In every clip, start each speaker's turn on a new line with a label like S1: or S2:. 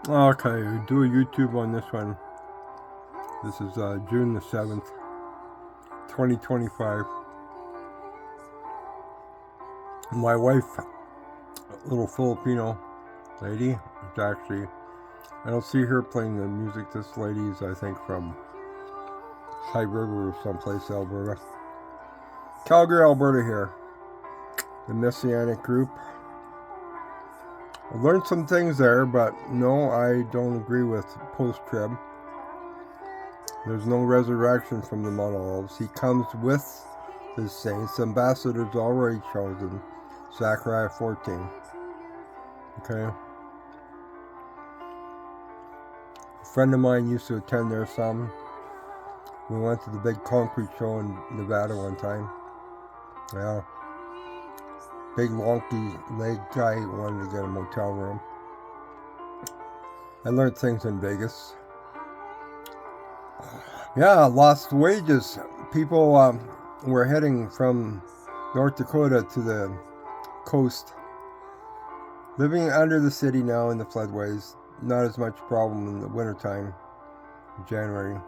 S1: Okay, do a YouTube on this one. This is June the 7th, 2025. My wife, a little Filipino lady, is actually, I don't see her playing the music. This lady is, I think, from High River or someplace, Alberta. Calgary, Alberta here. The Messianic group. I learned some things there, but no, I don't agree with post-trib. There's no resurrection from the Mount Olives. He comes with his saints, ambassadors already chosen. Zechariah 14. Okay. A friend of mine used to attend there some. We went to the big concrete show in Nevada one time. Yeah. Big wonky leg guy wanted to get a motel room. I learned things in Vegas. Yeah, lost wages. People were heading from North Dakota to the coast. Living under the city now in the floodways. Not as much problem in the wintertime, January.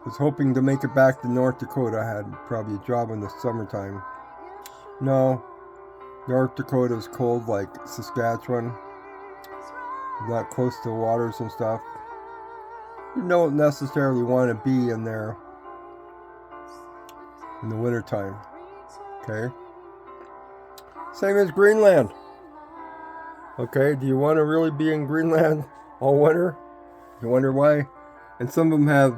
S1: Was hoping to make it back to North Dakota. Had probably a job in the summertime. No, North Dakota is cold like Saskatchewan. Not close to waters and stuff. You don't necessarily want to be in there in the wintertime. Okay? Same as Greenland. Okay, do you want to really be in Greenland all winter? You wonder why? And some of them have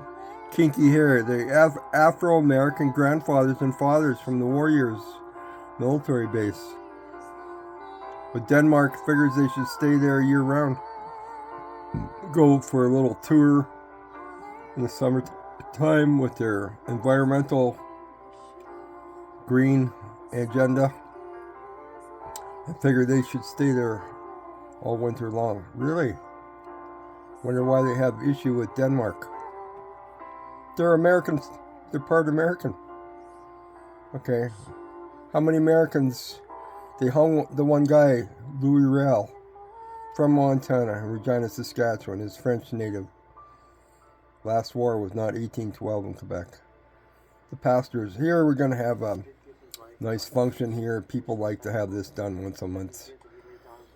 S1: kinky hair. They have Afro-American grandfathers and fathers from the Warriors military base. But Denmark figures they should stay there year-round. Go for a little tour in the summertime with their environmental green agenda. I figure they should stay there all winter long. Really? Wonder why they have issue with Denmark. They're Americans. They're part American. Okay. How many Americans? They hung the one guy, Louis Riel, from Montana, Regina, Saskatchewan, is French native. Last war was not 1812 in Quebec. The pastors here, we're going to have a nice function here. People like to have this done once a month.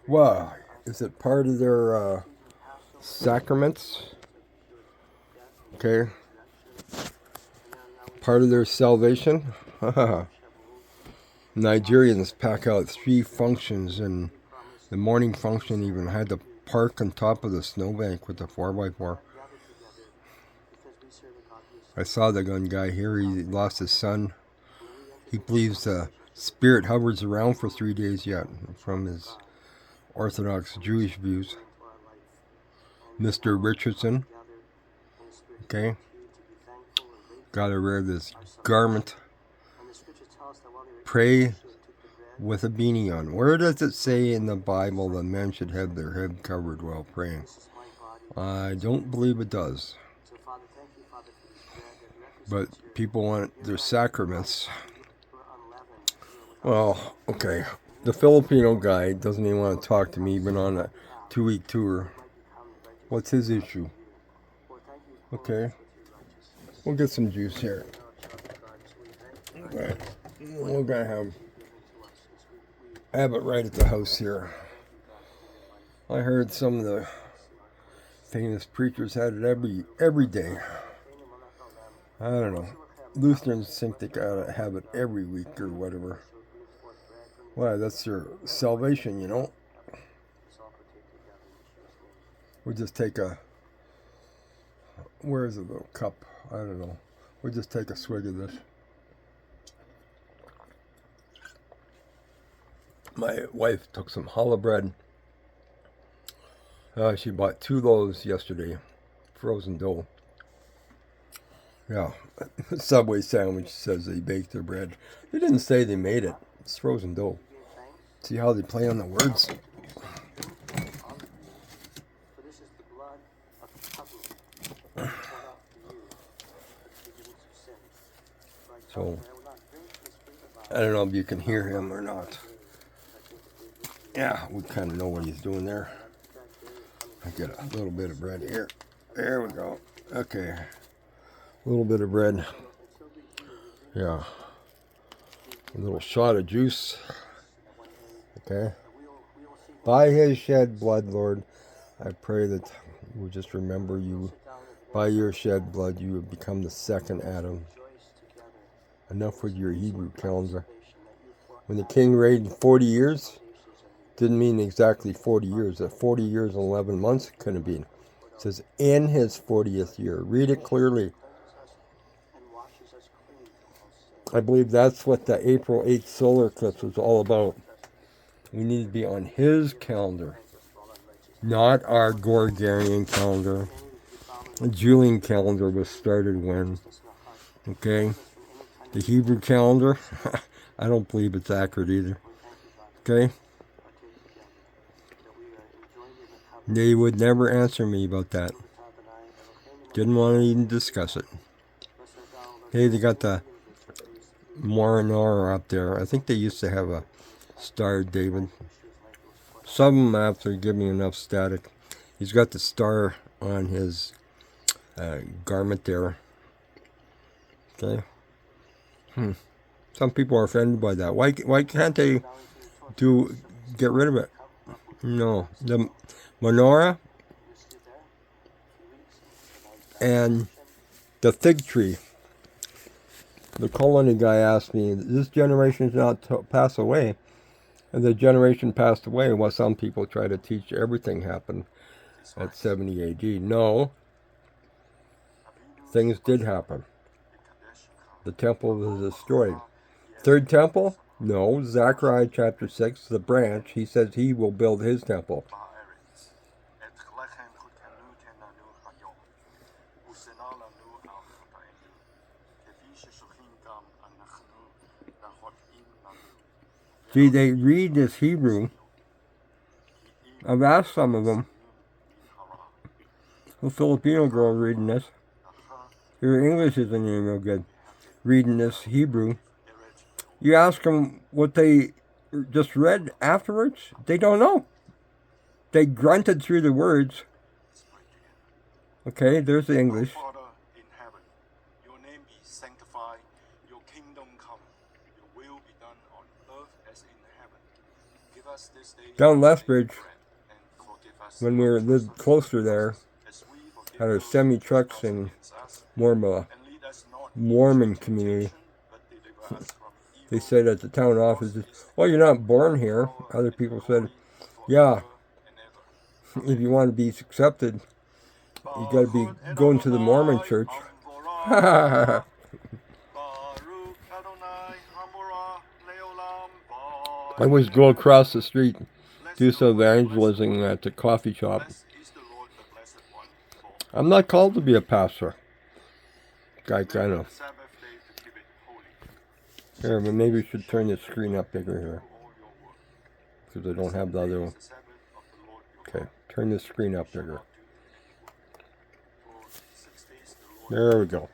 S1: Wow. Is it part of their sacraments? Okay. Part of their salvation? Nigerians pack out 3 functions, and the morning function even had to park on top of the snowbank with the 4x4. I saw the gun guy here. He lost his son. He believes the spirit hovers around for 3 days yet from his Orthodox Jewish views. Mr. Richardson. Okay. Gotta wear this garment. Pray with a beanie on. Where does it say in the Bible that men should have their head covered while praying? I don't believe it does. But people want their sacraments. Well, okay. The Filipino guy doesn't even want to talk to me, even on a 2-week tour. What's his issue? Okay. We'll get some juice here. Okay. We're going to have it right at the house here. I heard some of the famous preachers had it every day. I don't know. Lutherans think they gotta have it every week or whatever. Well, that's their salvation, you know. We'll just take a... Where is the little cup? I don't know. We'll just take a swig of this. My wife took some challah bread. She bought 2 loaves yesterday. Frozen dough. Yeah. Subway sandwich says they baked their bread. They didn't say they made it. It's frozen dough. See how they play on the words? So, I don't know if you can hear him or not. Yeah, we kind of know what he's doing there. I get a little bit of bread here. There we go. Okay. A little bit of bread. Yeah. A little shot of juice. Okay. By his shed blood, Lord, I pray that you will just remember you. By your shed blood, you would become the second Adam. Enough with your Hebrew calendar. When the king reigned 40 years, didn't mean exactly 40 years. That 40 years and 11 months it couldn't have been. It says in his 40th year. Read it clearly. I believe that's what the April 8th solar eclipse was all about. We need to be on his calendar, not our Gregorian calendar. The Julian calendar was started when? Okay? The Hebrew calendar, I don't believe it's accurate either. Okay? They would never answer me about that. Didn't want to even discuss it. Hey, they got the Morinor up there. I think they used to have a Star David. Some of them, after giving enough static, he's got the star on his garment there. Okay. Some people are offended by that. Why can't they get rid of it? No. The menorah and the fig tree. The colony guy asked me, this generation is not to pass away. And the generation passed away. Well, some people try to teach everything happened at 70 AD. No. Things did happen. The temple was destroyed. Third temple? No. Zechariah chapter 6, the branch, he says he will build his temple. See, they read this Hebrew. I've asked some of them. A Filipino girl reading this. Her English isn't even real good. Reading this Hebrew. You ask them what they just read afterwards, they don't know. They grunted through the words. Okay, there's the English. Your name be sanctified, your kingdom come, your will be done on earth as in heaven. Give us this day down Lethbridge, when we lived closer there, had our semi-trucks and more of a Mormon community. They said at the town office, well, you're not born here. Other people said, yeah, if you want to be accepted, you got to be going to the Mormon church. I always go across the street, do some evangelism at the coffee shop. I'm not called to be a pastor. Guy kind of. Here, but maybe we should turn the screen up bigger here. Because I don't have the other one. Okay, turn the screen up bigger. There we go.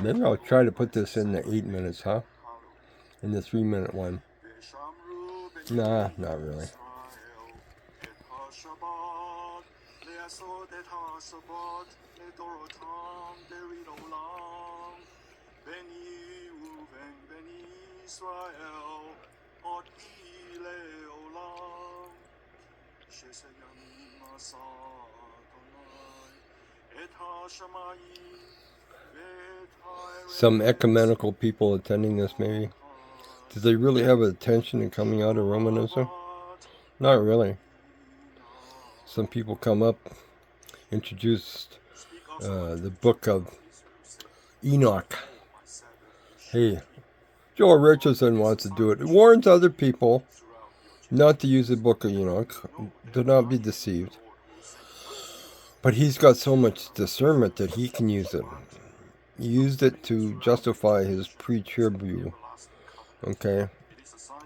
S1: Maybe I'll try to put this in the 8 minutes, huh? In the 3-minute one. Nah, not really. Some ecumenical people attending this, maybe. Do they really have an intention in coming out of Romanism? Not really. Some people come up, introduced the book of Enoch. Hey, Joel Richardson wants to do it. It warns other people not to use the book of Enoch. Do not be deceived. But he's got so much discernment that he can use it. He used it to justify his pre-trib view. Okay?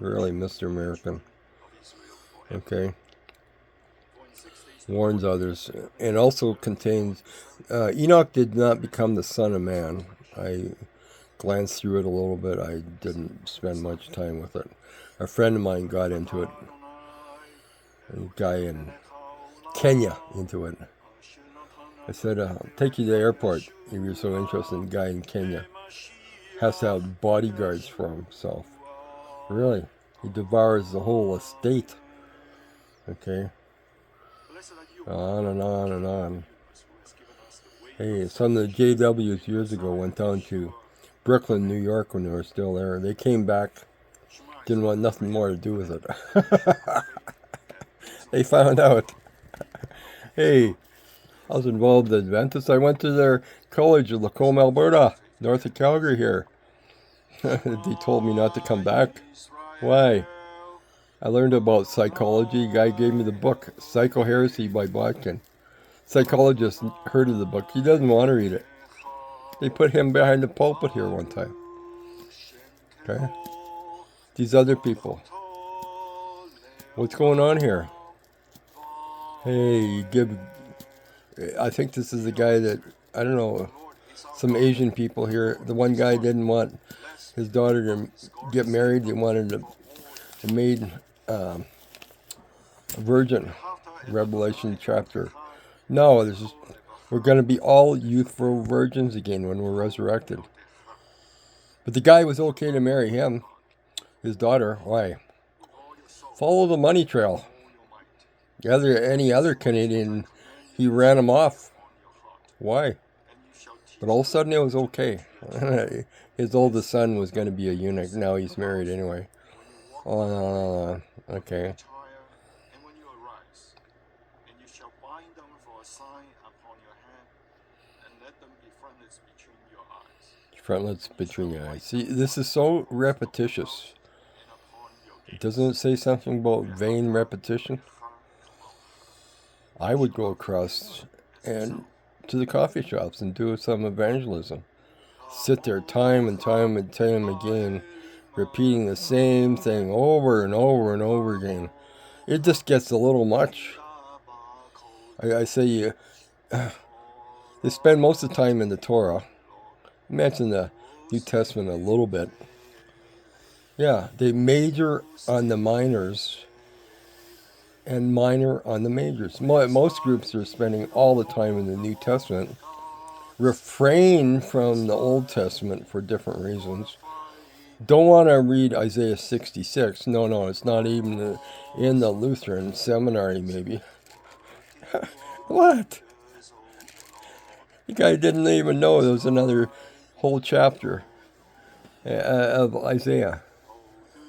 S1: Really, Mr. American. Okay? Warns others. And also contains... Enoch did not become the son of man. glanced through it a little bit. I didn't spend much time with it. A friend of mine got into it. A guy in Kenya into it. I said, I'll take you to the airport if you're so interested in a guy in Kenya. Has to have bodyguards for himself. Really. He devours the whole estate. Okay. On and on and on. Hey, some of the JWs years ago went down to Brooklyn, New York when they were still there. They came back, didn't want nothing more to do with it. They found out. Hey, I was involved in Adventists. I went to their college in Lacombe, Alberta, north of Calgary here. They told me not to come back. Why? I learned about psychology. A guy gave me the book, Psycho-Heresy by Botkin. Psychologist heard of the book. He doesn't want to read it. They put him behind the pulpit here one time. Okay? These other people. What's going on here? Hey, I think this is the guy that, I don't know, some Asian people here. The one guy didn't want his daughter to get married. He wanted to made a virgin. Revelation chapter. No, we're going to be all youthful virgins again when we're resurrected. But the guy was okay to marry him, his daughter. Why? Follow the money trail. Any other Canadian, he ran him off. Why? But all of a sudden it was okay. His oldest son was going to be a eunuch. Now he's married anyway. Oh, okay. Frontlets between your eyes. See, this is so repetitious. Doesn't it say something about vain repetition? I would go across and to the coffee shops and do some evangelism. Sit there time and time and time again, repeating the same thing over and over and over again. It just gets a little much. I say they spend most of the time in the Torah. Mention the New Testament a little bit. Yeah, they major on the minors and minor on the majors. Most groups are spending all the time in the New Testament. Refrain from the Old Testament for different reasons. Don't want to read Isaiah 66. No, it's not even in the Lutheran seminary, maybe. What? The guy didn't even know there was another whole chapter of Isaiah.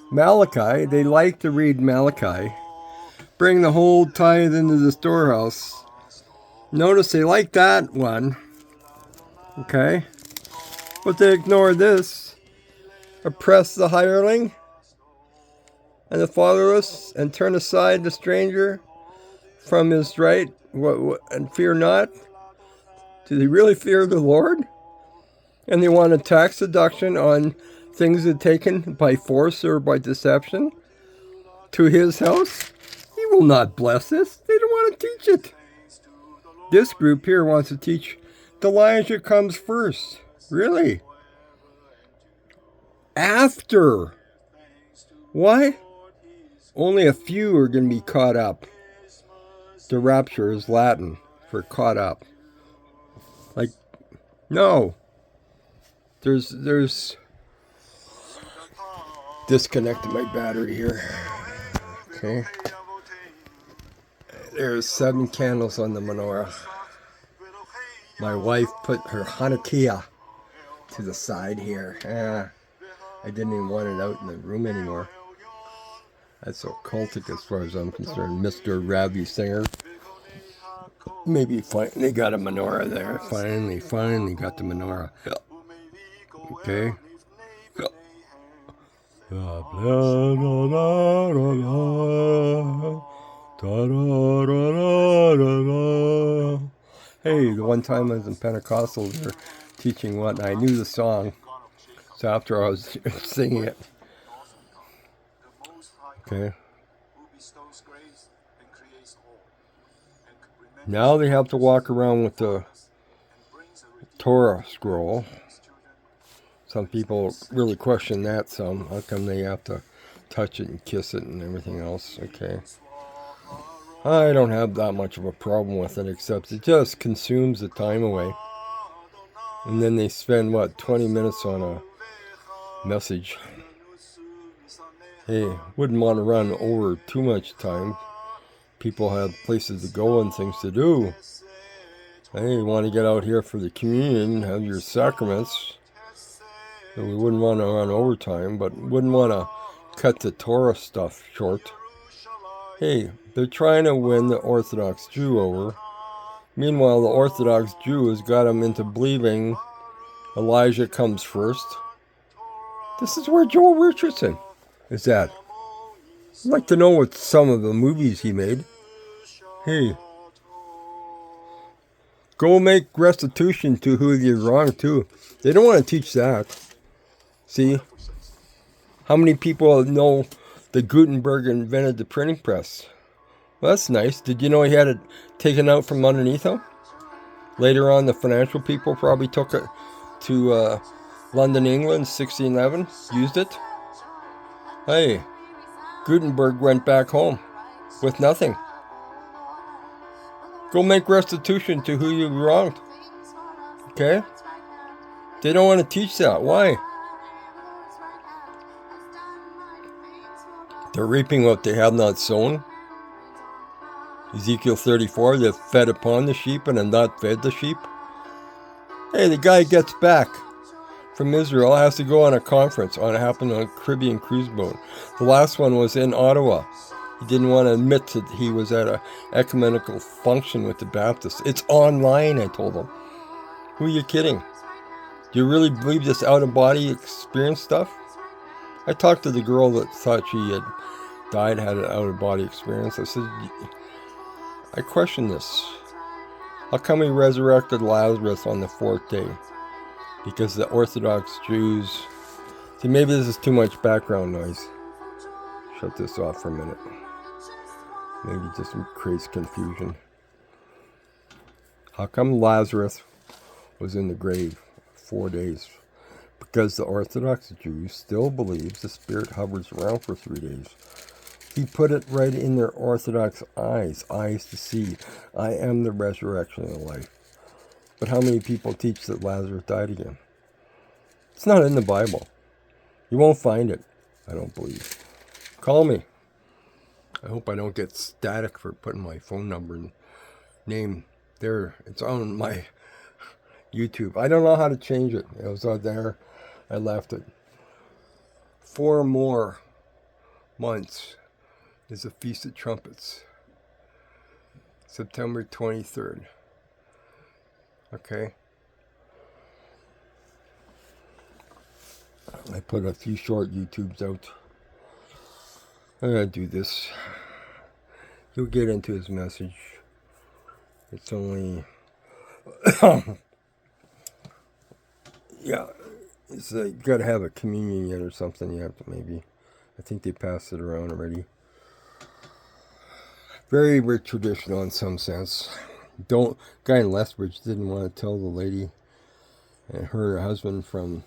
S1: Malachi, they like to read Malachi. Bring the whole tithe into the storehouse. Notice they like that one. Okay? But they ignore this. Oppress the hireling and the fatherless, and turn aside the stranger from his right, and fear not. Do they really fear the Lord? And they want a tax deduction on things that are taken by force or by deception to his house? He will not bless this. They don't want to teach it. This group here wants to teach Elijah comes first. Really? After. Why? Only a few are going to be caught up. The rapture is Latin for caught up. Like, no. There's disconnected my battery here. Okay. There's 7 candles on the menorah. My wife put her Hanukkah to the side here. I didn't even want it out in the room anymore. That's so cultic as far as I'm concerned. Mr. Ravi Singer. Maybe they got a menorah there. Finally got the menorah. Okay. Hey, the one time I was in Pentecostal, they were teaching what, and I knew the song. So after I was singing it. Okay. Now they have to walk around with the Torah scroll. Some people really question that some. How come they have to touch it and kiss it and everything else? Okay. I don't have that much of a problem with it, except it just consumes the time away. And then they spend, 20 minutes on a message. Hey, wouldn't want to run over too much time. People have places to go and things to do. Hey, you want to get out here for the communion, have your sacraments. So we wouldn't want to run overtime, but wouldn't want to cut the Torah stuff short. Hey, they're trying to win the Orthodox Jew over. Meanwhile, the Orthodox Jew has got them into believing Elijah comes first. This is where Joel Richardson is at. I'd like to know what some of the movies he made. Hey, go make restitution to who you wronged too. They don't want to teach that. See? How many people know that Gutenberg invented the printing press? Well, that's nice. Did you know he had it taken out from underneath him? Later on, the financial people probably took it to London, England, 1611, used it. Hey, Gutenberg went back home with nothing. Go make restitution to who you wronged. Okay? They don't want to teach that. Why? They're reaping what they have not sown. Ezekiel 34, they've fed upon the sheep and have not fed the sheep. Hey, the guy gets back from Israel, has to go on a conference. It happened on a Caribbean cruise boat. The last one was in Ottawa. He didn't want to admit that he was at an ecumenical function with the Baptists. It's online, I told him. Who are you kidding? Do you really believe this out-of-body experience stuff? I talked to the girl that thought she had died, had an out-of-body experience. I said, I question this. How come he resurrected Lazarus on the fourth day? Because the Orthodox Jews... See, maybe this is too much background noise. Shut this off for a minute. Maybe it just creates confusion. How come Lazarus was in the grave 4 days? Because the Orthodox Jew still believes the spirit hovers around for 3 days. He put it right in their Orthodox eyes to see. I am the resurrection and the life. But how many people teach that Lazarus died again? It's not in the Bible. You won't find it, I don't believe. Call me. I hope I don't get static for putting my phone number and name there. It's on my YouTube. I don't know how to change it. It was out there. I left it. 4 more months is the Feast of Trumpets. September 23rd. Okay. I put a few short YouTubes out. I'm going to do this. You'll get into his message. It's only... yeah. It's you got to have a communion yet or something. You have to maybe... I think they passed it around already. Very traditional in some sense. Guy in Lethbridge didn't want to tell the lady and her husband from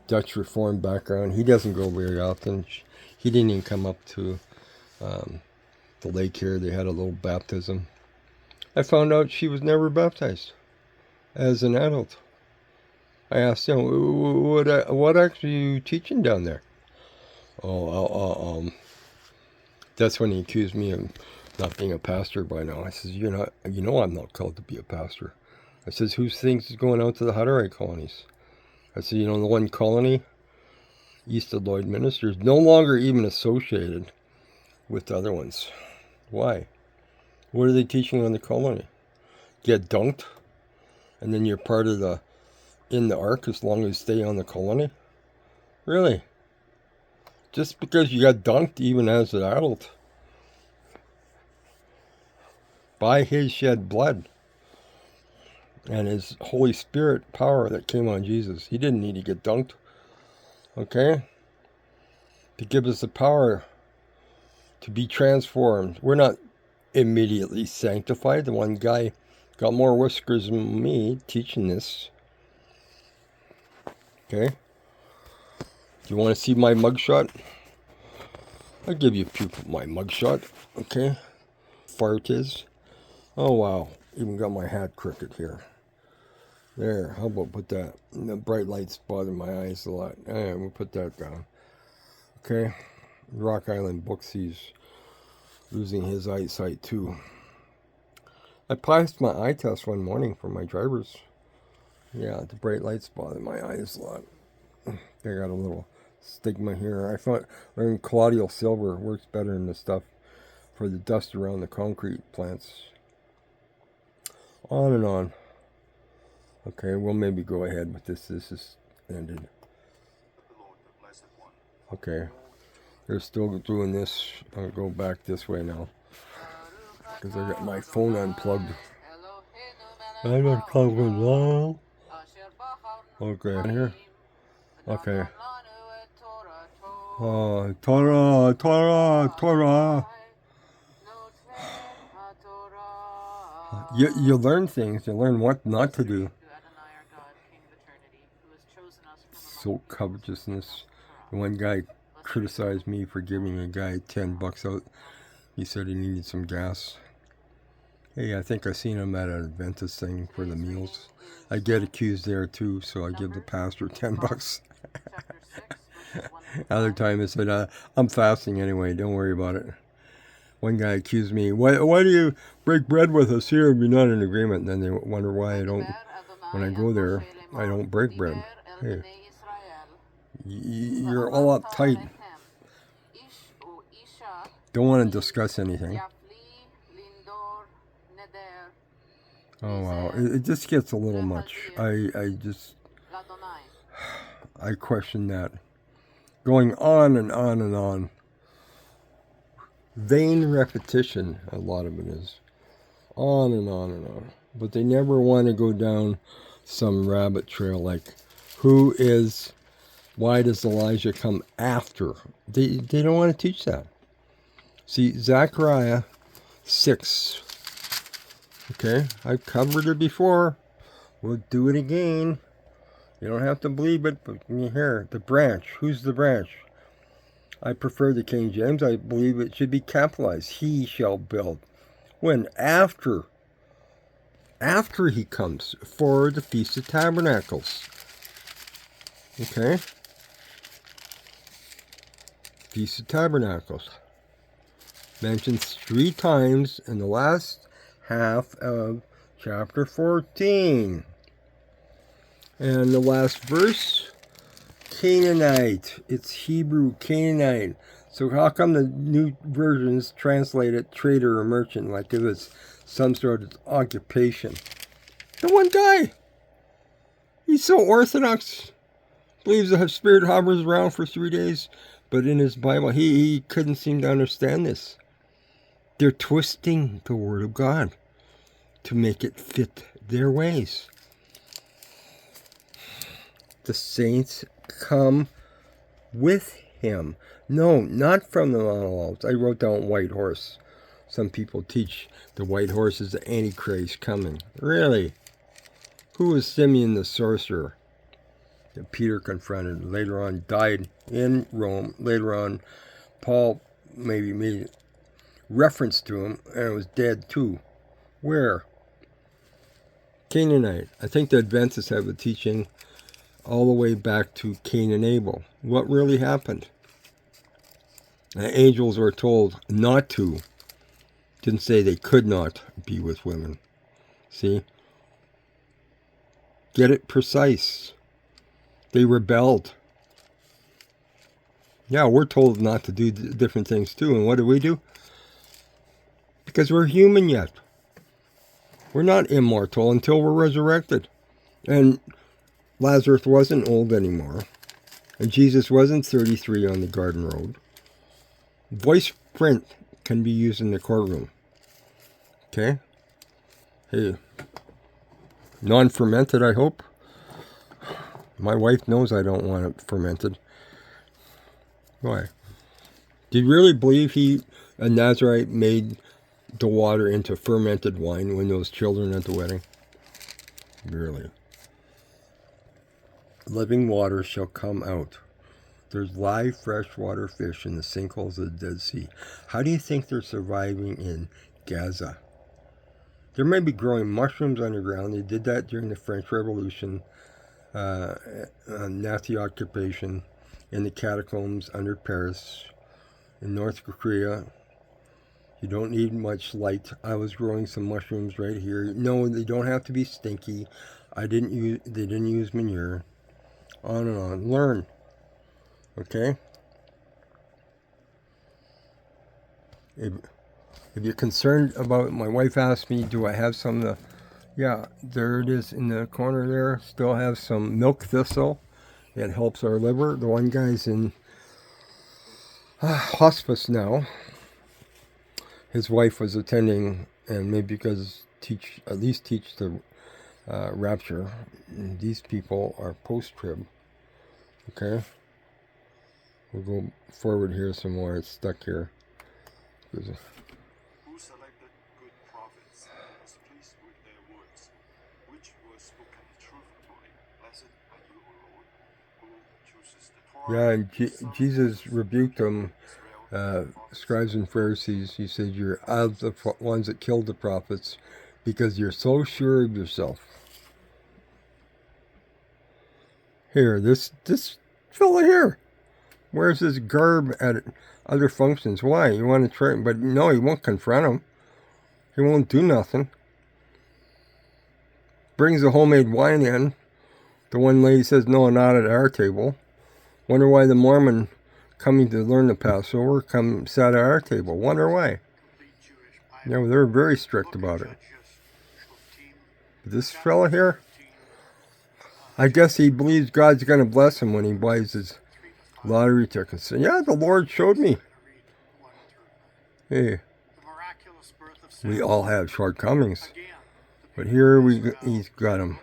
S1: Dutch Reformed background. He doesn't go very often. He didn't even come up to the lake here. They had a little baptism. I found out she was never baptized as an adult. I asked him, what actually are you teaching down there? That's when he accused me of not being a pastor by now. I says, you know I'm not called to be a pastor. I says, who thinks is going out to the Hutterite colonies? I said, the one colony east of Lloydminster is no longer even associated with the other ones. Why? What are they teaching on the colony? Get dunked, and then you're part of in the ark as long as you stay on the colony? Really? Just because you got dunked even as an adult by his shed blood and his Holy Spirit power that came on Jesus. He didn't need to get dunked. Okay? To give us the power to be transformed. We're not immediately sanctified. The one guy got more whiskers than me teaching this. Okay? Do you want to see my mugshot? I'll give you my mugshot. Okay. Fart is. Oh wow. Even got my hat crooked here. There. How about put that? The bright lights bother my eyes a lot. We'll put that down. Okay. Rock Island Books. He's losing his eyesight too. I passed my eye test one morning for my driver's. Yeah, the bright lights bother my eyes a lot. I got a little stigma here. I thought wearing colloidal silver works better than the stuff for the dust around the concrete plants. On and on. Okay, we'll maybe go ahead with this. This is ended. Okay, they're still doing this. I'll go back this way now because I got my phone unplugged. I'm unplugged now. Okay, here. Okay. Torah, Torah, Torah. You learn things. You learn what not to do. So covetousness. One guy criticized me for giving a guy $10 out. He said he needed some gas. Hey, I think I seen him at an Adventist thing for the meals. I get accused there too, so I give the pastor $10. Other time I said, I'm fasting anyway, don't worry about it. One guy accused me, why do you break bread with us here if you're not in agreement? And then they wonder why I don't, when I go there, I don't break bread. Hey, you're all uptight. Don't want to discuss anything. Oh wow, it just gets a little much. I question that. Going on and on and on. Vain repetition, a lot of it is. On and on and on. But they never want to go down some rabbit trail like, why does Elijah come after? They don't want to teach that. See, Zechariah 6. Okay, I've covered it before. We'll do it again. You don't have to believe it, but here, the branch. Who's the branch? I prefer the King James. I believe it should be capitalized. He shall build. When? After he comes for the Feast of Tabernacles. Okay? Feast of Tabernacles. Mentioned 3 times in the last half of chapter 14. And the last verse, Canaanite. It's Hebrew Canaanite. So how come the new versions translate it trader or merchant like it was some sort of occupation? The one guy, he's so orthodox. Believes the Spirit hovers around for 3 days. But in his Bible, he couldn't seem to understand this. They're twisting the Word of God to make it fit their ways. The saints come with him. No, not from the Mount of Olives. I wrote down white horse. Some people teach the white horse is the Antichrist coming. Really? Who was Simeon the sorcerer that Peter confronted? Later on died in Rome. Later on, Paul maybe made reference to him and was dead too. Where? Canaanite. I think the Adventists have a teaching all the way back to Cain and Abel. What really happened? The angels were told not to. Didn't say they could not be with women. See? Get it precise. They rebelled. Yeah, we're told not to do different things too. And what do? Because we're human yet. We're not immortal until we're resurrected. And Lazarus wasn't old anymore. And Jesus wasn't 33 on the garden road. Voice print can be used in the courtroom. Okay? Hey, non-fermented, I hope. My wife knows I don't want it fermented. Why? Do you really believe a Nazarite made the water into fermented wine when those children at the wedding? Really? Living water shall come out. There's live freshwater fish in the sinkholes of the Dead Sea. How do you think they're surviving in Gaza? They may be growing mushrooms underground. They did that during the French Revolution, Nazi occupation, in the catacombs under Paris. In North Korea, you don't need much light. I was growing some mushrooms right here. No, they don't have to be stinky. They didn't use manure. On and on. Learn. Okay? If you're concerned about, my wife asked me, do I have some of the, yeah, there it is in the corner there. Still have some milk thistle. It helps our liver. The one guy's in hospice now. His wife was attending, and maybe because at least teach the rapture. And these people are post-trib. Okay? We'll go forward here some more. It's stuck here.
S2: Who selected good prophets, was pleased with their words, which were spoken truthfully. Blessed are you, O Lord, who chooses the Torah.
S1: Yeah, and Jesus rebuked them, scribes and Pharisees. He said, you're of the ones that killed the prophets because you're so sure of yourself. Here, this fella here wears his garb at other functions. Why? You want to try, but no, he won't confront him. He won't do nothing. Brings the homemade wine in. The one lady says, no, not at our table. Wonder why the Mormon coming to learn the Passover sat at our table. Wonder why. Yeah, well, they're very strict about it. But this fella here, I guess he believes God's going to bless him when he buys his lottery tickets. And yeah, the Lord showed me. Hey, we all have shortcomings. But here he's got him.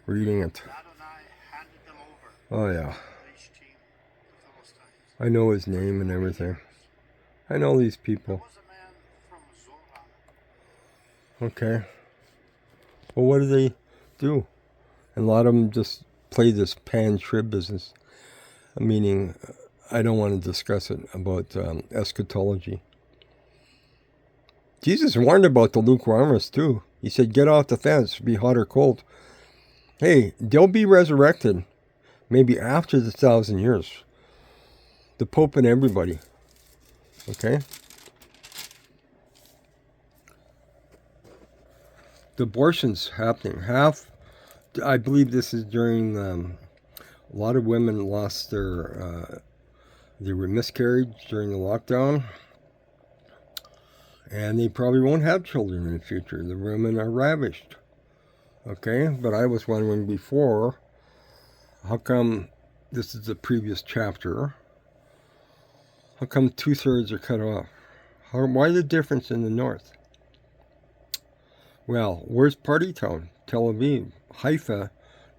S1: Reading it. Oh yeah. I know his name and everything. I know these people. Okay. Well, what do they do? And a lot of them just play this pan-trib business. Meaning, I don't want to discuss it about eschatology. Jesus warned about the lukewarmers too. He said, get off the fence, be hot or cold. Hey, they'll be resurrected. Maybe after the 1,000 years. The Pope and everybody. Okay? The abortion's happening. I believe this is during, a lot of women lost they were miscarried during the lockdown. And they probably won't have children in the future. The women are ravished. Okay? But I was wondering before, how come, this is the previous chapter, how come 2/3 are cut off? Why the difference in the north? Well, where's Party Town? Tel Aviv. Haifa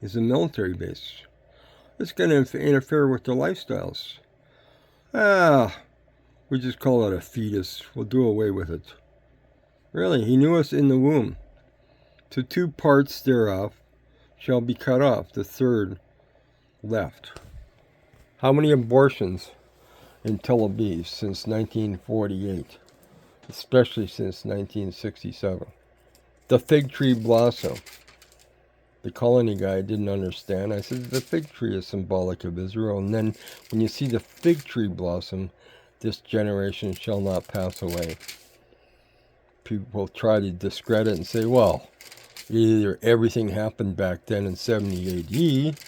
S1: is a military base. It's going to interfere with their lifestyles. We just call it a fetus. We'll do away with it. Really, he knew us in the womb. To 2 parts thereof shall be cut off, the third left. How many abortions in Tel Aviv since 1948? Especially since 1967. The fig tree blossom. The colony guy didn't understand. I said, the fig tree is symbolic of Israel. And then when you see the fig tree blossom, this generation shall not pass away. People try to discredit and say, well, either everything happened back then in 70 AD,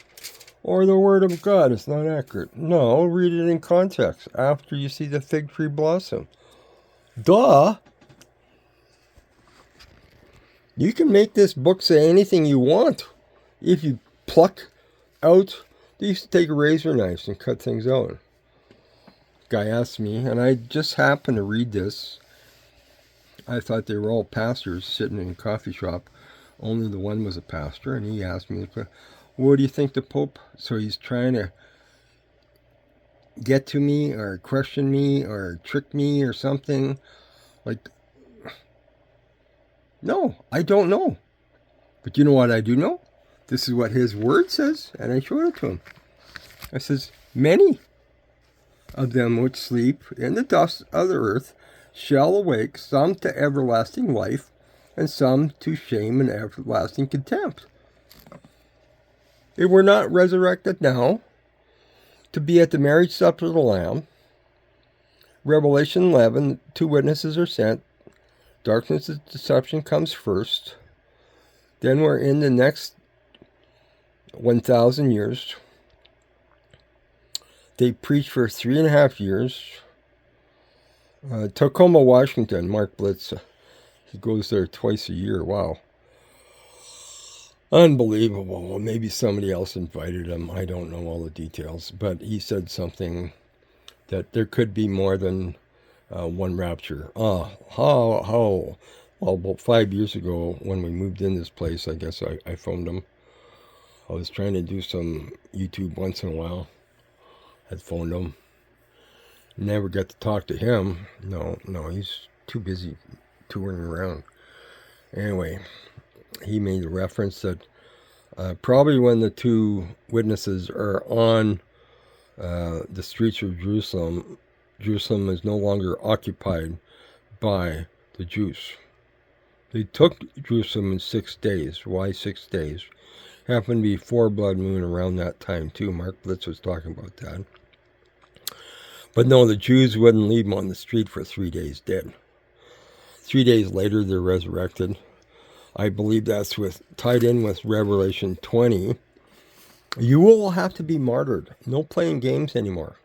S1: or the Word of God is not accurate. No, read it in context after you see the fig tree blossom. Duh! You can make this book say anything you want. If you pluck out, they used to take razor knives and cut things out. Guy asked me, and I just happened to read this. I thought they were all pastors sitting in a coffee shop. Only the one was a pastor, and he asked me, what do you think the Pope? So he's trying to get to me or question me or trick me or something. Like, no, I don't know. But you know what I do know? This is what his word says, and I showed it to him. It says, many of them which sleep in the dust of the earth shall awake, some to everlasting life, and some to shame and everlasting contempt. If we're not resurrected now to be at the marriage supper of the Lamb, Revelation 11, 2 witnesses are sent. Darkness and deception comes first. Then we're in the next 1,000 years. They preach for 3.5 years. Tacoma, Washington, Mark Blitz. He goes there twice a year. Wow. Unbelievable. Well, maybe somebody else invited him. I don't know all the details. But he said something that there could be more than one rapture. How? Well, about 5 years ago when we moved in this place, I guess I phoned him. I was trying to do some YouTube once in a while. I'd phoned him. Never got to talk to him. No, he's too busy touring around. Anyway, he made a reference that probably when the two witnesses are on the streets of Jerusalem, Jerusalem is no longer occupied by the Jews. They took Jerusalem in 6 days. Why 6 days? Happened to be 4 blood moon around that time too. Mark Blitz was talking about that. But no, the Jews wouldn't leave them on the street for 3 days dead. 3 days later, they're resurrected. I believe that's tied in with Revelation 20. You will have to be martyred. No playing games anymore.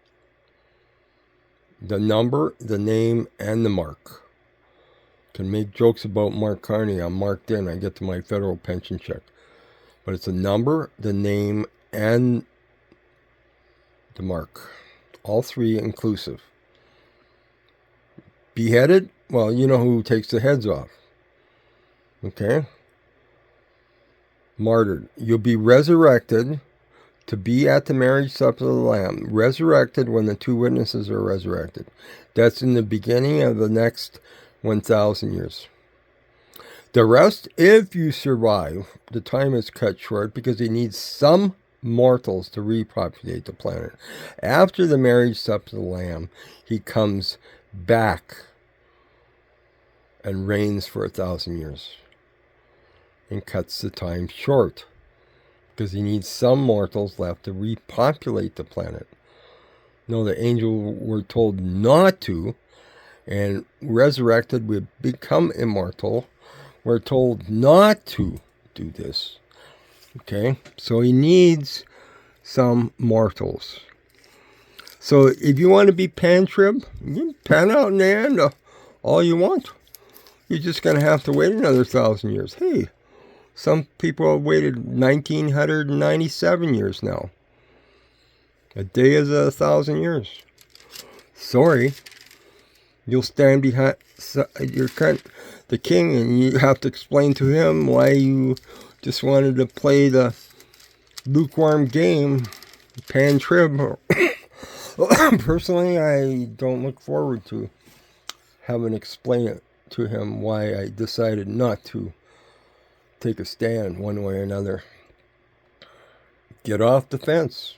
S1: The number, the name, and the mark. Can make jokes about Mark Carney. I'm marked in. I get to my federal pension check. But it's a number, the name, and the mark. All 3 inclusive. Beheaded? Well, you know who takes the heads off. Okay? Martyred. You'll be resurrected to be at the marriage supper of the Lamb. Resurrected when the 2 witnesses are resurrected. That's in the beginning of the next 1,000 years. The rest, if you survive, the time is cut short because he needs some mortals to repopulate the planet. After the marriage supper of the Lamb, he comes back and reigns for 1,000 years and cuts the time short because he needs some mortals left to repopulate the planet. No, the angels were told not to, and resurrected would become immortal. We're told not to do this. Okay, so he needs some mortals. So if you want to be pan-trib, you can pan out in the end all you want. You're just going to have to wait another 1,000 years. Hey, some people have waited 1,997 years now. A day is 1,000 years. Sorry. You'll stand behind the king and you have to explain to him why you just wanted to play the lukewarm game, pan-trib. Personally, I don't look forward to having to explain it to him why I decided not to take a stand one way or another. Get off the fence.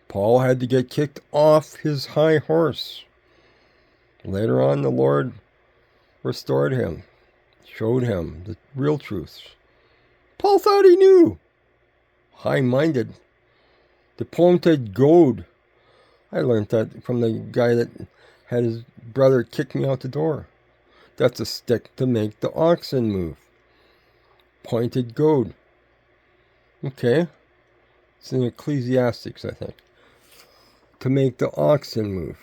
S1: Paul had to get kicked off his high horse. Later on, the Lord restored him, showed him the real truths. Paul thought he knew. High-minded. Diplomated goad. I learned that from the guy that had his brother kick me out the door. That's a stick to make the oxen move. Pointed goad. Okay. It's in Ecclesiastics, I think. To make the oxen move.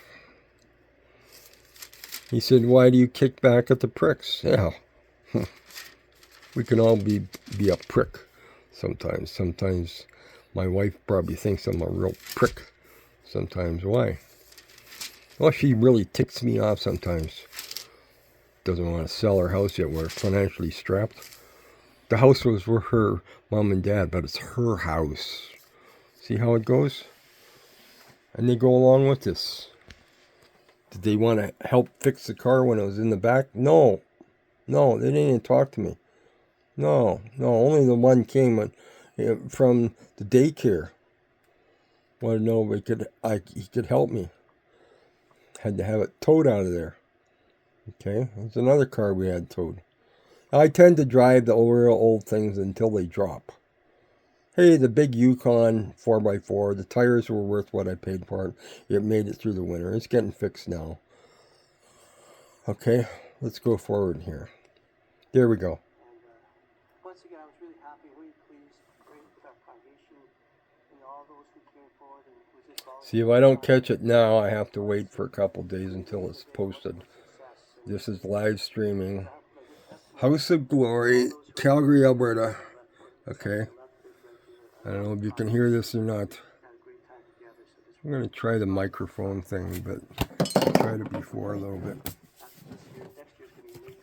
S1: He said, why do you kick back at the pricks? Yeah. We can all be a prick sometimes. Sometimes my wife probably thinks I'm a real prick. Sometimes. Why? Well, she really ticks me off sometimes. Doesn't want to sell her house yet. We're financially strapped. The house was for her mom and dad, but it's her house. See how it goes? And they go along with this. Did they want to help fix the car when it was in the back? No. No, they didn't even talk to me. No, only the one came from the daycare. Wanted to know if he could help me. Had to have it towed out of there. Okay, there's another car we had towed. I tend to drive the real old things until they drop. Hey, the big Yukon 4x4, the tires were worth what I paid for it. It made it through the winter. It's getting fixed now. Okay, let's go forward here. There we go.
S3: Once again, I was really happy, really pleased, great with our congregation and all those who came forward and was just all.
S1: See, if I don't catch it now, I have to wait for a couple days until it's posted. This is live streaming. House of Glory, Calgary, Alberta. Okay. I don't know if you can hear this or not. I'm going to try the microphone thing, but I tried it before a little bit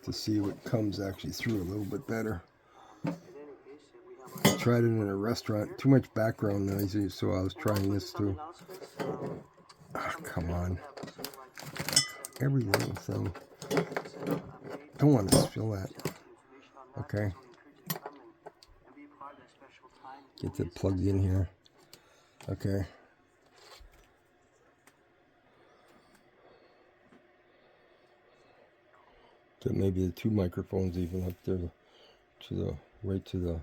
S1: to see what comes actually through a little bit better. I tried it in a restaurant. Too much background noise, so I was trying this too. Oh, come on. Every little thing. Don't want to spill that. Okay. Get it plugged in here. Okay. Get maybe the two microphones even up there right to the.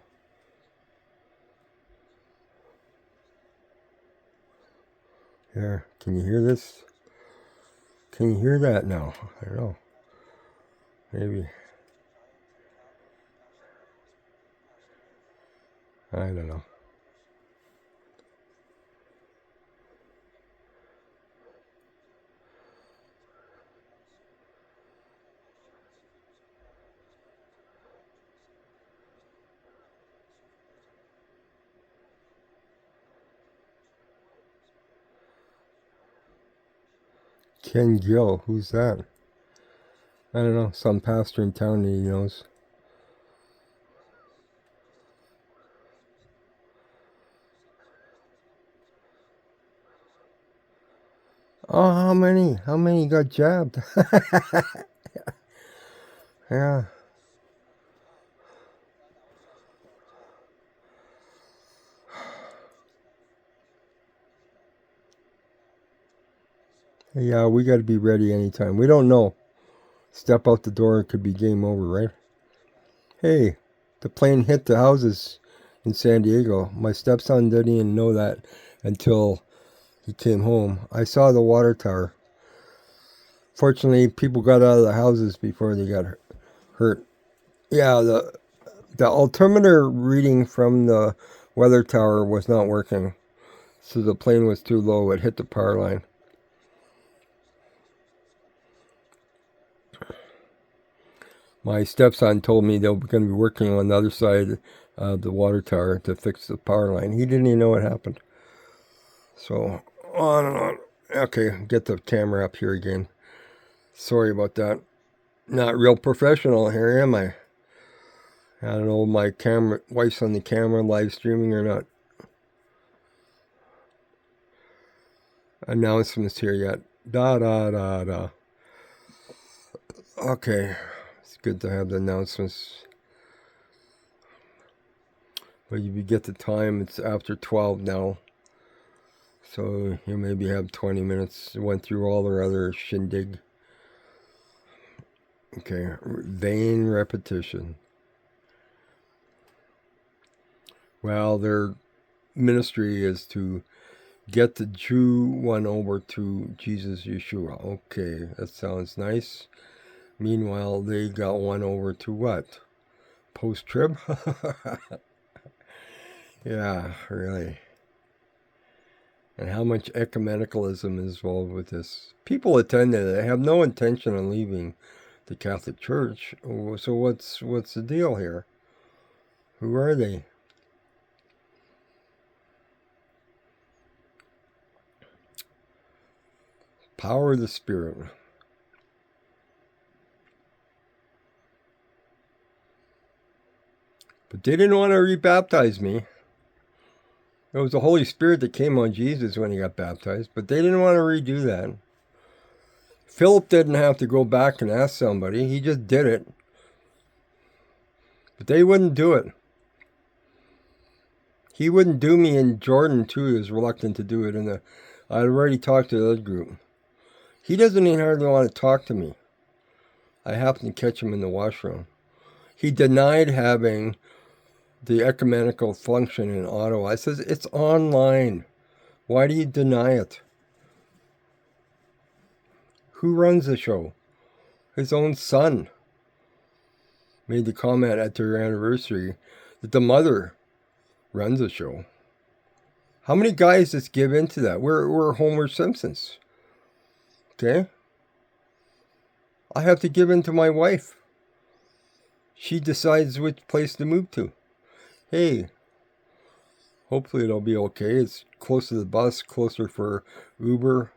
S1: Here, can you hear this? Can you hear that now? I don't know. Maybe. I don't know. Ken Gill, who's that? I don't know, some pastor in town that he knows. Oh, how many? How many got jabbed? Yeah. Yeah, we got to be ready anytime. We don't know. Step out the door, it could be game over, right? Hey, the plane hit the houses in San Diego. My stepson didn't even know that until he came home. I saw the water tower. Fortunately, people got out of the houses before they got hurt. Yeah, the altimeter reading from the weather tower was not working. So the plane was too low. It hit the power line. My stepson told me they were going to be working on the other side of the water tower to fix the power line. He didn't even know what happened. So, on and on. Okay, get the camera up here again. Sorry about that. Not real professional here, am I? I don't know if my wife's on the camera live streaming or not. Announcements here yet. Da. Okay. It's good to have the announcements. But if you get the time, it's after 12 now. So you maybe have 20 minutes. Went through all their other shindig. Okay. Vain repetition. Well, their ministry is to get the Jew one over to Jesus Yeshua. Okay, that sounds nice. Meanwhile, they got one over to what? Post-trib? Yeah, really. And how much ecumenicalism is involved with this? People attend it. They have no intention of leaving the Catholic Church. So what's the deal here? Who are they? Power of the Spirit. But they didn't want to rebaptize me. It was the Holy Spirit that came on Jesus when he got baptized, but they didn't want to redo that. Philip didn't have to go back and ask somebody. He just did it. But they wouldn't do it. He wouldn't do me in Jordan, too. He was reluctant to do it. I'd already talked to the other group. He doesn't even hardly want to talk to me. I happened to catch him in the washroom. He denied having the ecumenical function in Ottawa. I says, it's online. Why do you deny it? Who runs the show? His own son made the comment at their anniversary that the mother runs the show. How many guys just give in to that? We're Homer Simpsons. Okay? I have to give in to my wife. She decides which place to move to. Hey, hopefully it'll be okay. It's close to the bus, closer for Uber,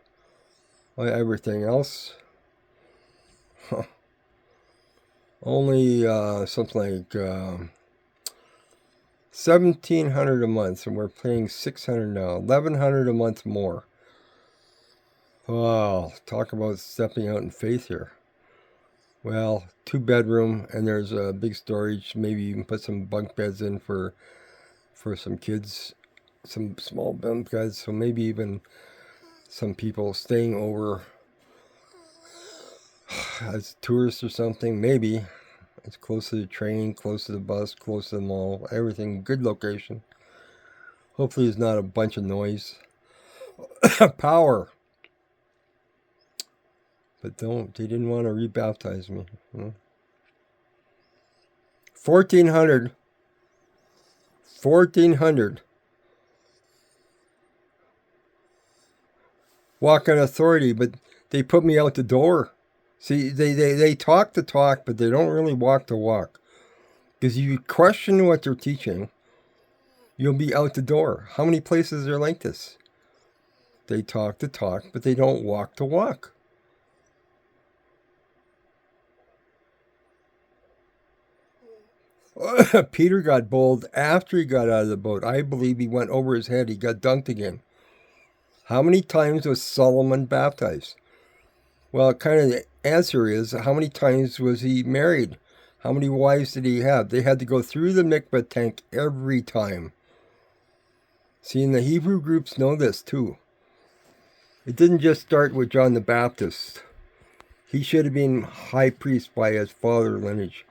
S1: everything else. Huh. Only something like $1,700 a month, and we're paying $600 now. $1,100 a month more. Oh, talk about stepping out in faith here. Well, 2-bedroom, and there's a big storage. Maybe you can put some bunk beds in for some kids, some small bunk beds. So maybe even some people staying over as tourists or something. Maybe it's close to the train, close to the bus, close to the mall. Everything, good location. Hopefully, there's not a bunch of noise. Power. But they didn't want to rebaptize me. You know? 1,400 walk on authority, but they put me out the door. See, they talk the talk, but they don't really walk the walk. Because if you question what they're teaching, you'll be out the door. How many places are like this? They talk the talk, but they don't walk the walk. Peter got bold after he got out of the boat. I believe he went over his head. He got dunked again. How many times was Solomon baptized? Well, kind of the answer is, how many times was he married? How many wives did he have? They had to go through the mikvah tank every time. See, and the Hebrew groups know this too. It didn't just start with John the Baptist. He should have been high priest by his father lineage.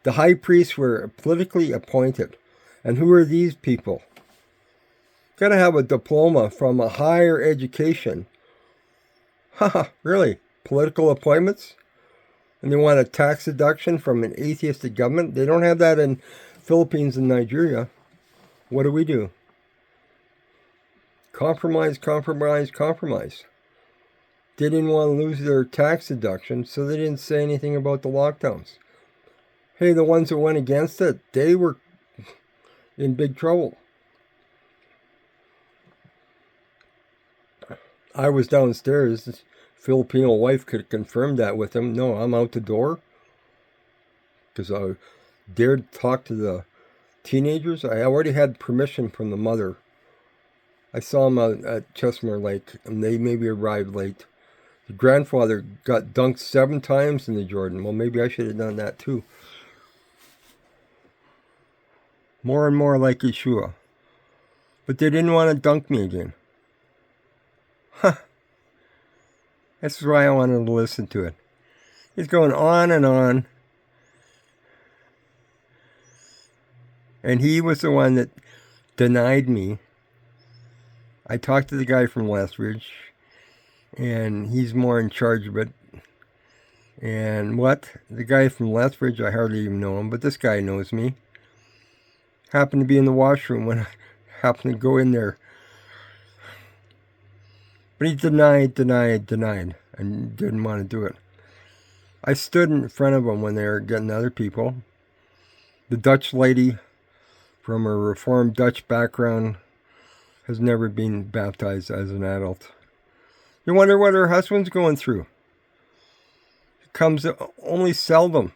S1: The high priests were politically appointed. And who are these people? Got to have a diploma from a higher education. Haha, really? Political appointments? And they want a tax deduction from an atheistic government? They don't have that in Philippines and Nigeria. What do? Compromise. They didn't want to lose their tax deduction, so they didn't say anything about the lockdowns. Hey, the ones that went against it, they were in big trouble. I was downstairs. This Filipino wife could confirm that with him. No, I'm out the door. Because I dared talk to the teenagers. I already had permission from the mother. I saw them out at Chestnut Lake, and they maybe arrived late. The grandfather got dunked 7 times in the Jordan. Well, maybe I should have done that too. More and more like Yeshua. But they didn't want to dunk me again. Huh. That's why I wanted to listen to it. It's going on and on. And he was the one that denied me. I talked to the guy from Lethbridge, and he's more in charge of it. And what? The guy from Lethbridge, I hardly even know him, but this guy knows me. Happened to be in the washroom when I happened to go in there. But he denied, and didn't want to do it. I stood in front of him when they were getting other people. The Dutch lady from a Reformed Dutch background has never been baptized as an adult. You wonder what her husband's going through. It comes only seldom.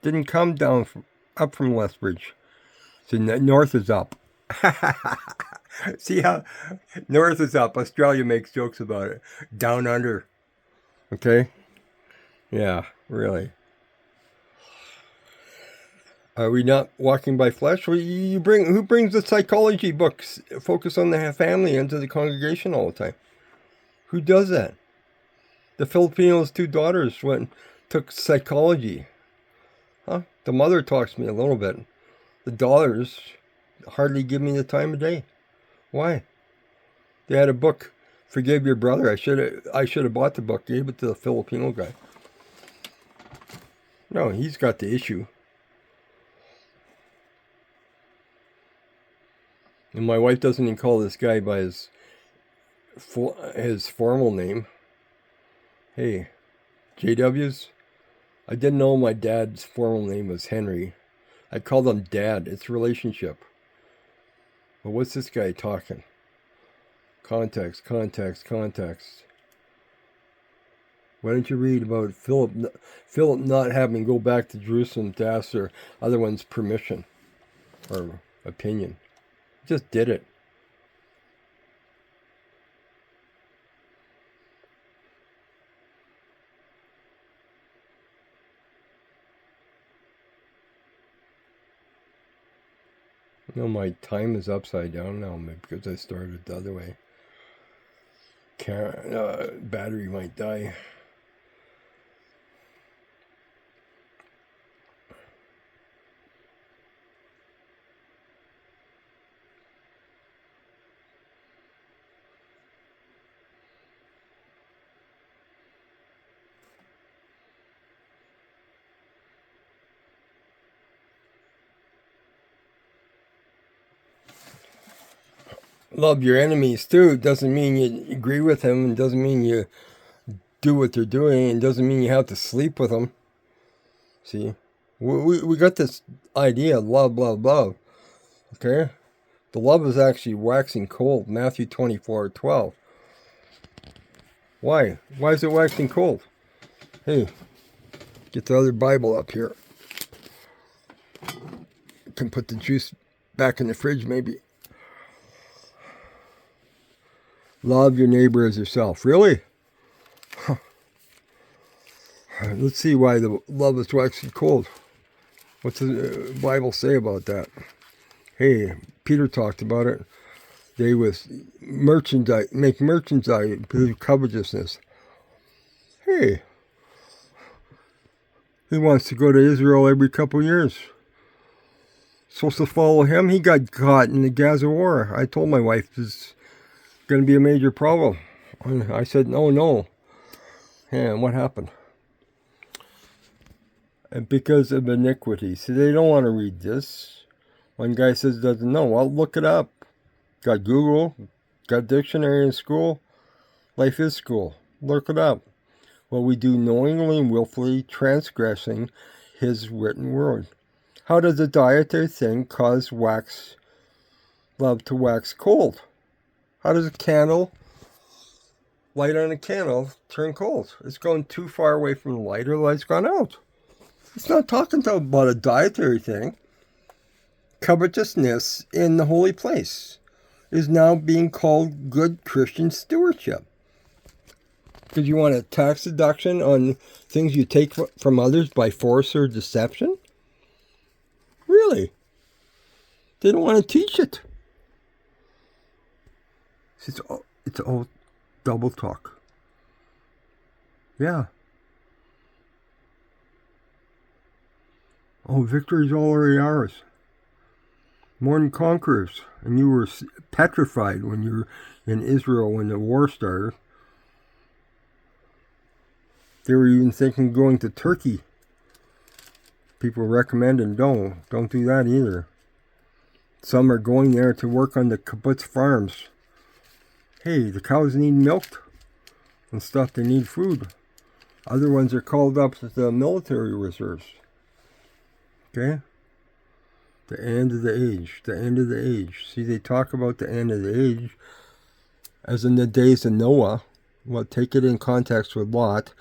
S1: Didn't come up from Lethbridge. So north is up. See how north is up. Australia makes jokes about it. Down under. Okay? Yeah, really. Are we not walking by flesh? Well, who brings the psychology books focus on the family into the congregation all the time? Who does that? The Filipinos' 2 daughters took psychology. Huh? The mother talks to me a little bit. The daughters hardly give me the time of day. Why? They had a book, Forgive Your Brother. I should have bought the book, gave it to the Filipino guy. No, he's got the issue. And my wife doesn't even call this guy by his formal name. Hey, JWs, I didn't know my dad's formal name was Henry. I called him Dad. It's relationship. But what's this guy talking? Context. Why don't you read about Philip not having to go back to Jerusalem to ask their other one's permission or opinion? Just did it. You know, my time is upside down now because I started the other way. Battery might die. Love your enemies too. Doesn't mean you agree with them, and doesn't mean you do what they're doing, and doesn't mean you have to sleep with them. See, we got this idea of love. Okay, the love is actually waxing cold. Matthew 24:12. Why? Why is it waxing cold? Hey, get the other Bible up here. Can put the juice back in the fridge, maybe. Love your neighbor as yourself. Really? Huh. Let's see why the love is waxing cold. What's the Bible say about that? Hey, Peter talked about it. They make merchandise through covetousness. Hey, he wants to go to Israel every couple of years. Supposed to follow him. He got caught in the Gaza war. I told my wife this is going to be a major problem. And I said, no. And what happened? And because of iniquity. See, they don't want to read this. One guy says doesn't know. Well, look it up. Got Google. Got dictionary in school. Life is school. Look it up. What we do knowingly and willfully transgressing his written word. How does a dietary thing cause love to wax cold? How does a candle, light on a candle, turn cold? It's going too far away from the light or the light's gone out. It's not talking about a dietary thing. Covetousness in the holy place is now being called good Christian stewardship. Because you want a tax deduction on things you take from others by force or deception? Really? They don't want to teach it. It's all double talk. Yeah. Oh, victory is already ours. More than conquerors. And you were petrified when you were in Israel when the war started. They were even thinking of going to Turkey. People recommending don't do that either. Some are going there to work on the kibbutz farms. Hey, the cows need milk and stuff. They need food. Other ones are called up to the military reserves. Okay? The end of the age. The end of the age. See, they talk about the end of the age as in the days of Noah. Well, take it in context with Lot.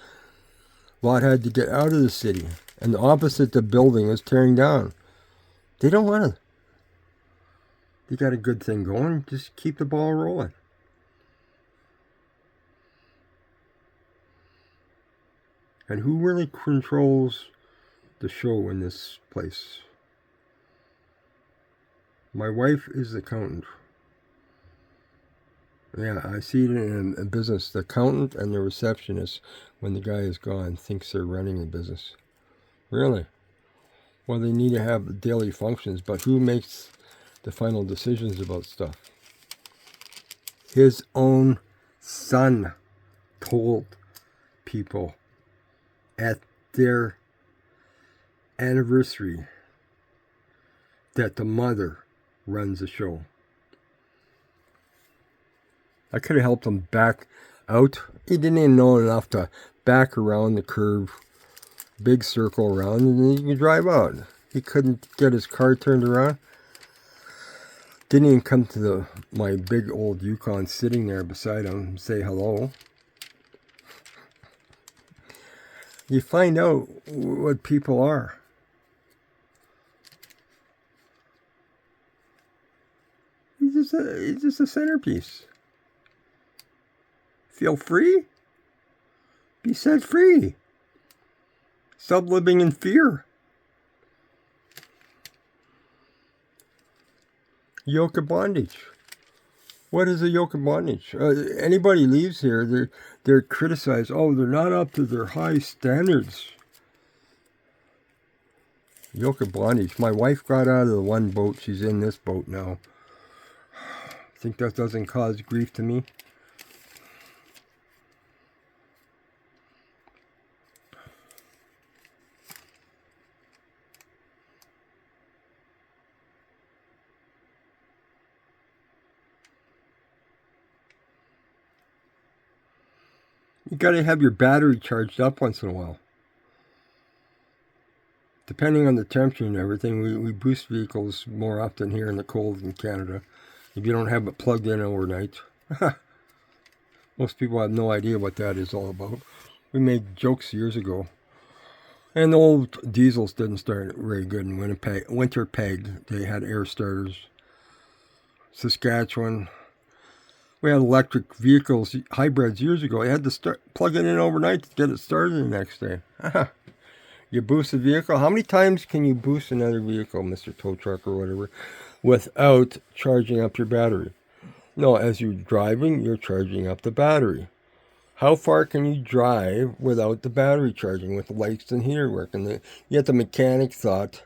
S1: Lot had to get out of the city. And opposite the building was tearing down. They don't want to. They got a good thing going. Just keep the ball rolling. And who really controls the show in this place? My wife is the accountant. Yeah, I see it in a business. The accountant and the receptionist, when the guy is gone, thinks they're running the business. Really? Well, they need to have daily functions, but who makes the final decisions about stuff? His own son told people at their anniversary that the mother runs the show. I could have helped him back out. He didn't even know enough to back around the curve, big circle around, and then he could drive out. He couldn't get his car turned around. Didn't even come to my big old Yukon sitting there beside him and say hello. You find out what people are. He's just a centerpiece. Feel free? Be set free. Stop living in fear. Yoke of bondage. What is a yoke of bondage? Anybody leaves here, they're criticized. Oh, they're not up to their high standards. Yoke of bondage. My wife got out of the one boat. She's in this boat now. Think that doesn't cause grief to me? You got to have your battery charged up once in a while. Depending on the temperature and everything, we boost vehicles more often here in the cold in Canada. If you don't have it plugged in overnight. Most people have no idea what that is all about. We made jokes years ago. And the old diesels didn't start very good in Winnipeg. They had air starters. Saskatchewan. We had electric vehicles, hybrids years ago. You had to plug it in overnight to get it started the next day. You boost a vehicle. How many times can you boost another vehicle, Mr. Tow Truck or whatever, without charging up your battery? No, as you're driving, you're charging up the battery. How far can you drive without the battery charging with the lights and heater working? Yet the mechanic thought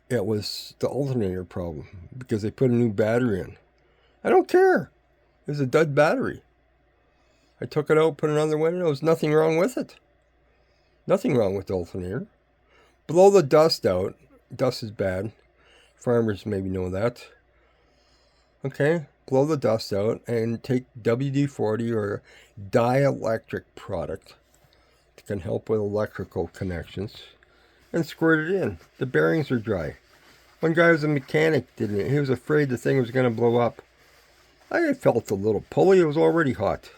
S1: it was the alternator problem because they put a new battery in. I don't care. It's a dud battery. I took it out, put another one in. There was nothing wrong with it. Nothing wrong with the alternator. Blow the dust out. Dust is bad. Farmers maybe know that. Okay, blow the dust out and take WD-40 or dielectric product that can help with electrical connections and squirt it in. The bearings are dry. One guy was a mechanic, didn't he? He was afraid the thing was going to blow up. I felt a little pulley. It was already hot.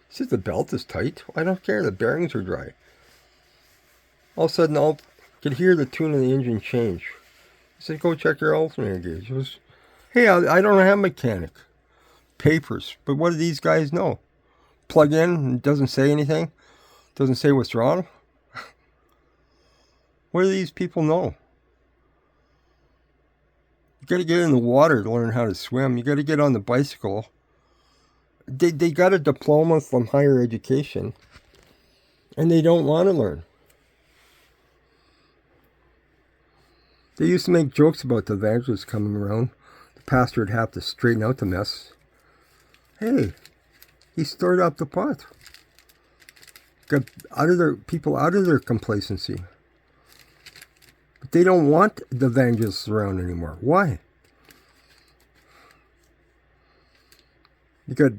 S1: He said the belt is tight. I don't care. The bearings are dry. All of a sudden, I could hear the tune of the engine change. He said, go check your alternator gauge. It was, hey, I don't have mechanic papers. But what do these guys know? Plug in and it doesn't say anything? Doesn't say what's wrong? What do these people know? You got to get in the water to learn how to swim. You got to get on the bicycle. They got a diploma from higher education, and they don't want to learn. They used to make jokes about the evangelists coming around. The pastor would have to straighten out the mess. Hey, he stirred up the pot. Got people out of their complacency. But they don't want the evangelists around anymore. Why? You got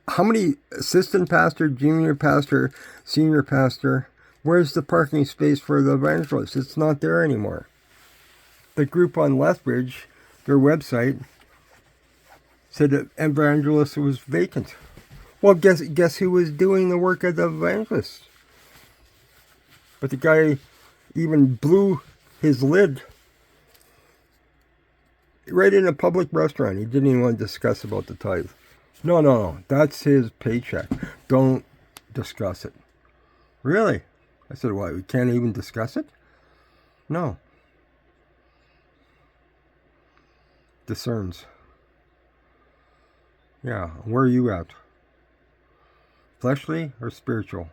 S1: how many assistant pastor, junior pastor, senior pastor? Where's the parking space for the evangelists? It's not there anymore. The group on Lethbridge, their website, said that evangelist was vacant. Well, guess who was doing the work of the evangelists? But the guy even blew his lid right in a public restaurant. He didn't even want to discuss about the tithe. No. That's his paycheck. Don't discuss it. Really? I said, why? We can't even discuss it? No. discerns. Yeah, where are you at? Fleshly or spiritual?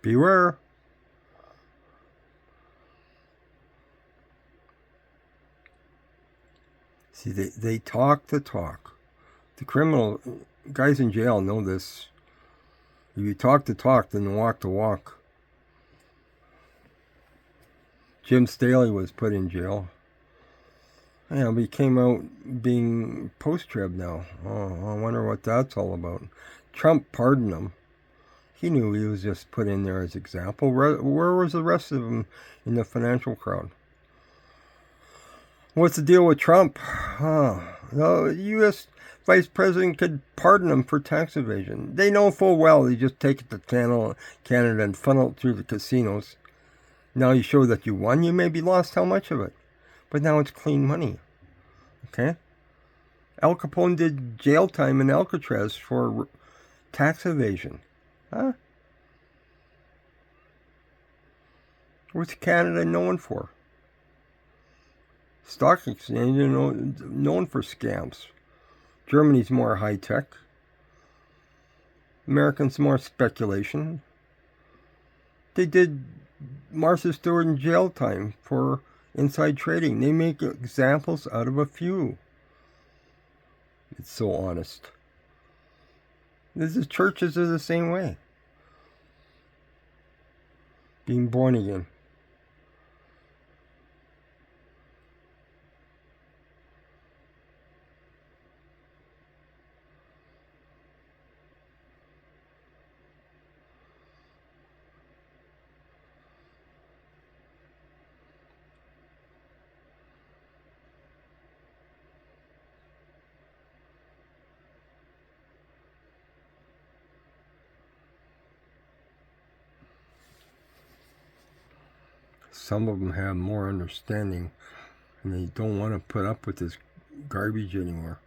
S1: Beware. See, they talk the talk. The criminal guys in jail know this. If you talk the talk, then walk the walk. Jim Staley was put in jail. Yeah, but he came out being post-trib now. Oh, I wonder what that's all about. Trump pardoned him. He knew he was just put in there as example. Where was the rest of them in the financial crowd? What's the deal with Trump? The U.S. Vice President could pardon him for tax evasion. They know full well they just take it to Canada and funnel it through the casinos. Now you show that you won, you maybe lost how much of it. But now it's clean money. Okay? Al Capone did jail time in Alcatraz for tax evasion. Huh? What's Canada known for? Stock exchange, known for scams. Germany's more high-tech. Americans more speculation. They did Martha Stewart in jail time for inside trading. They make examples out of a few. It's so honest. The churches are the same way. Being born again. Some of them have more understanding and they don't want to put up with this garbage anymore.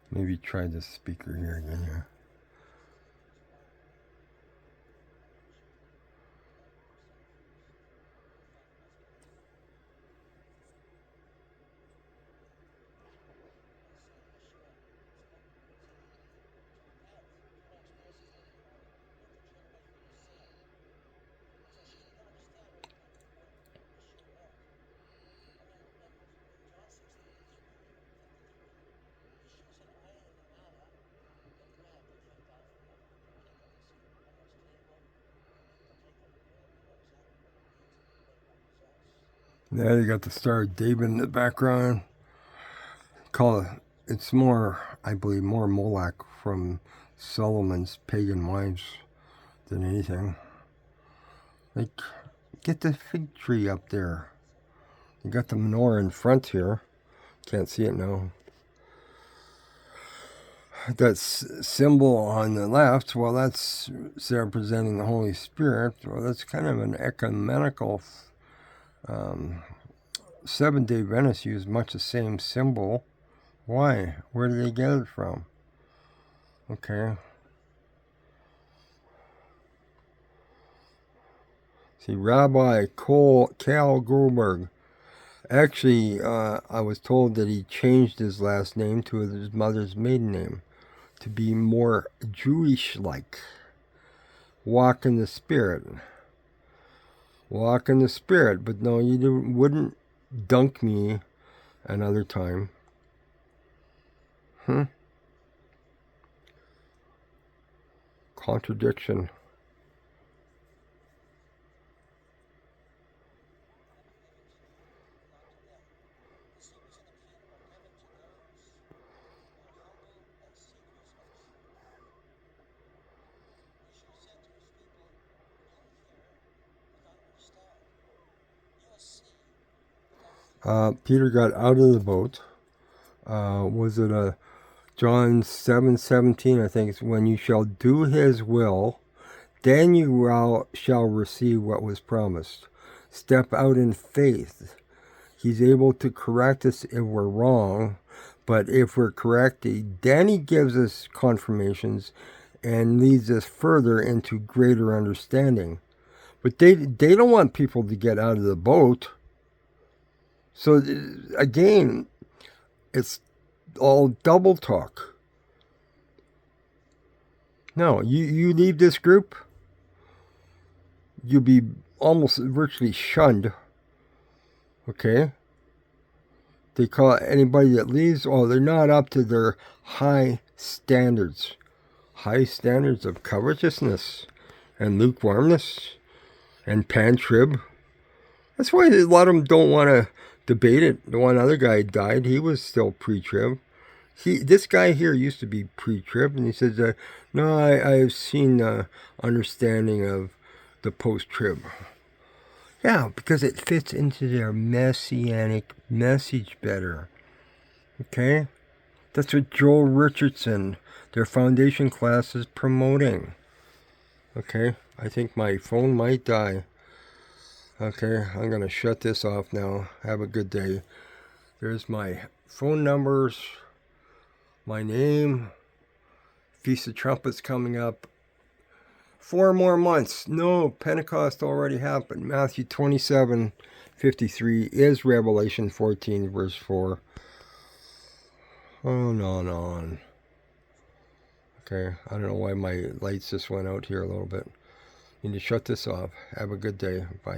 S1: Maybe try this speaker here again. Yeah. Now you got the Star of David in the background. It's more, I believe, more Moloch from Solomon's pagan wives than anything. Like, get the fig tree up there. You got the menorah in front here. Can't see it now. That symbol on the left, well, that's representing the Holy Spirit. Well, that's kind of an ecumenical. 7-day Adventists use much the same symbol. Why? Where do they get it from? Okay. See, Rabbi Cal Goldberg. Actually, I was told that he changed his last name to his mother's maiden name to be more Jewish-like. Walk in the Spirit. Walk in the Spirit. But no, you wouldn't dunk me another time. Contradiction. Peter got out of the boat. Was it John 7:17? I think it's when you shall do his will, then you shall receive what was promised. Step out in faith. He's able to correct us if we're wrong, but if we're correct, then he gives us confirmations and leads us further into greater understanding. But they don't want people to get out of the boat. So again, it's all double talk. No, you leave this group, you'll be almost virtually shunned. Okay? They call anybody that leaves, they're not up to their high standards. High standards of covetousness and lukewarmness and pan-trib. That's why a lot of them don't want to debate it. The one other guy died, he was still pre-trib. This guy here used to be pre-trib, and he says, no, I've seen understanding of the post-trib. Yeah, because it fits into their messianic message better. Okay? That's what Joel Richardson, their foundation class, is promoting. Okay? I think my phone might die. Okay, I'm going to shut this off now. Have a good day. There's my phone numbers, my name. Feast of Trumpets coming up. 4 more months. No, Pentecost already happened. Matthew 27:53 is Revelation 14, verse 4. On. Okay, I don't know why my lights just went out here a little bit. Need to shut this off. Have a good day. Bye.